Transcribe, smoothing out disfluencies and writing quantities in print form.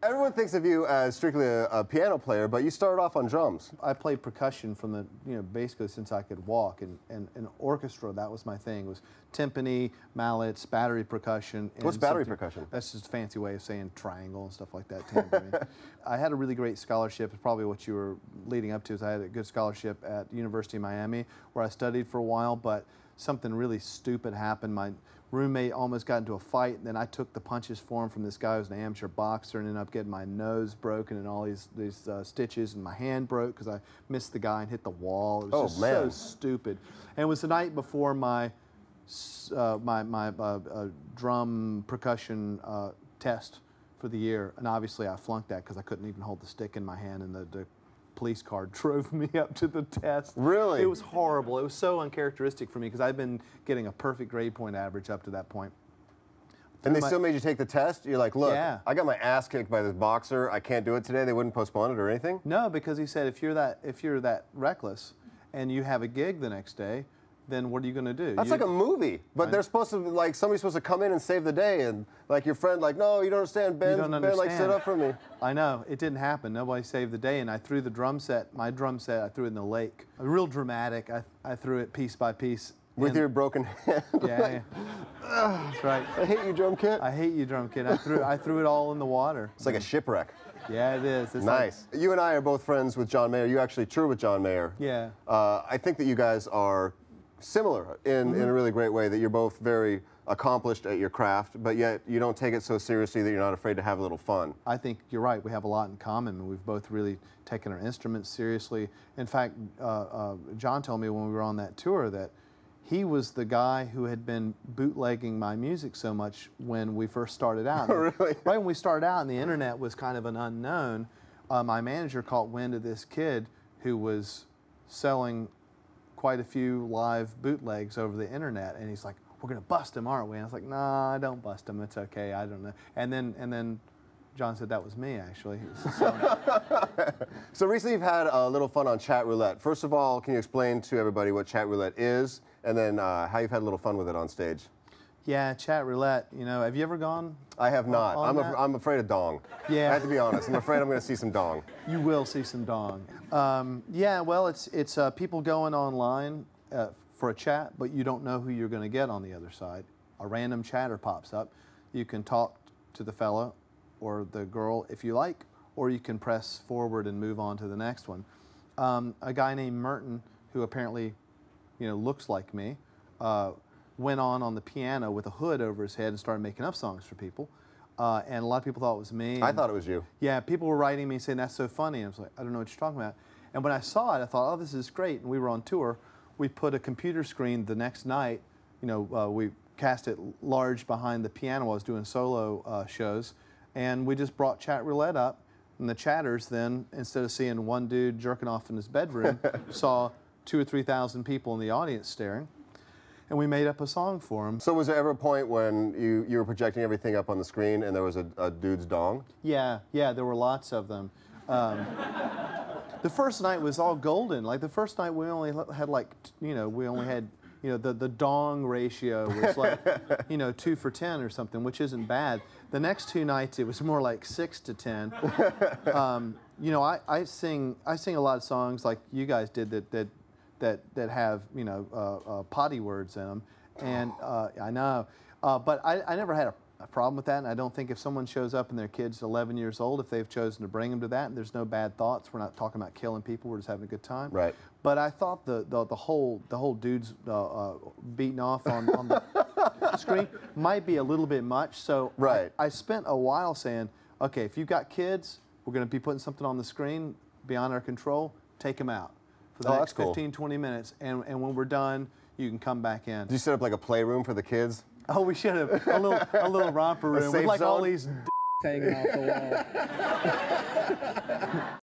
Everyone thinks of you as strictly a piano player, but you started off on drums. I played percussion from the, basically since I could walk, and orchestra, that was my thing. It was timpani, mallets, battery percussion. What's battery percussion? That's just a fancy way of saying triangle and stuff like that, tambourine. I had a really great scholarship. It's probably what you were leading up to, is I had a good scholarship at the University of Miami, where I studied for a while, but something really stupid happened. My roommate almost got into a fight, and then I took the punches for him from this guy who was an amateur boxer, and ended up getting my nose broken and all these stitches, and my hand broke because I missed the guy and hit the wall. It was just so stupid. And it was the night before my drum percussion test for the year, and obviously I flunked that because I couldn't even hold the stick in my hand, and the police car drove me up to the test. Really? It was horrible. It was so uncharacteristic for me because I've been getting a perfect grade point average up to that point. And they still made you take the test? You're like, look, yeah. I got my ass kicked by this boxer. I can't do it today. They wouldn't postpone it or anything? No, because he said if you're that reckless and you have a gig the next day, then what are you going to do? That's like a movie, but they're supposed to, like, somebody's supposed to come in and save the day, and like your friend, like, no, you don't understand, Ben, like, sit up for me. I know, it didn't happen. Nobody saved the day, and I threw the drum set, my drum set, I threw it in the lake. Real dramatic. I threw it piece by piece. With your broken hand. Yeah, that's right. I hate you, drum kit. I hate you, drum kit. I threw it all in the water. It's like a shipwreck. Yeah, it is. It's nice. Like, you and I are both friends with John Mayer. You actually tour with John Mayer. Yeah. I think that you guys are similar in a really great way, that you're both very accomplished at your craft, but yet you don't take it so seriously that you're not afraid to have a little fun. I think you're right. We have a lot in common, and we've both really taken our instruments seriously. In fact, John told me when we were on that tour that he was the guy who had been bootlegging my music so much when we first started out. Really? Right when we started out and the internet was kind of an unknown, my manager caught wind of this kid who was selling quite a few live bootlegs over the internet, and he's like, we're going to bust him, aren't we? And I was like, nah, don't bust him. It's okay. I don't know. And then John said that was me, actually. So recently you've had a little fun on Chat Roulette. First of all, can you explain to everybody what Chat Roulette is, and then how you've had a little fun with it on stage? Yeah, Chat Roulette, have you ever gone? I have not. I'm afraid of dong. Yeah. I have to be honest. I'm afraid I'm going to see some dong. You will see some dong. Yeah, well, it's people going online for a chat, but you don't know who you're going to get on the other side. A random chatter pops up. You can talk to the fellow or the girl if you like, or you can press forward and move on to the next one. A guy named Merton, who apparently, looks like me, went on the piano with a hood over his head and started making up songs for people. And a lot of people thought it was me. I thought it was you. Yeah, people were writing me saying, that's so funny. And I was like, I don't know what you're talking about. And when I saw it, I thought, oh, this is great. And we were on tour. We put a computer screen the next night. We cast it large behind the piano while I was doing solo shows. And we just brought Chat Roulette up. And the chatters then, instead of seeing one dude jerking off in his bedroom, saw 2,000 or 3,000 people in the audience staring. And we made up a song for him. So was there ever a point when you were projecting everything up on the screen and there was a dude's dong? Yeah, there were lots of them. The first night was all golden. Like the first night we only had the dong ratio was like, 2 for 10 or something, which isn't bad. The next 2 nights it was more like 6 to 10. I sing a lot of songs like you guys did that have potty words in them, and I know, but I never had a problem with that, and I don't think if someone shows up and their kid's 11 years old, if they've chosen to bring them to that, and there's no bad thoughts, we're not talking about killing people, we're just having a good time. Right. But I thought the whole dudes beating off on the screen might be a little bit much, so right. I spent a while saying, okay, if you've got kids, we're going to be putting something on the screen beyond our control, take them out for the next 15, 20 minutes, and when we're done, you can come back in. Did you set up like a playroom for the kids? Oh, we should have. A little romper room with like all these hanging off the wall.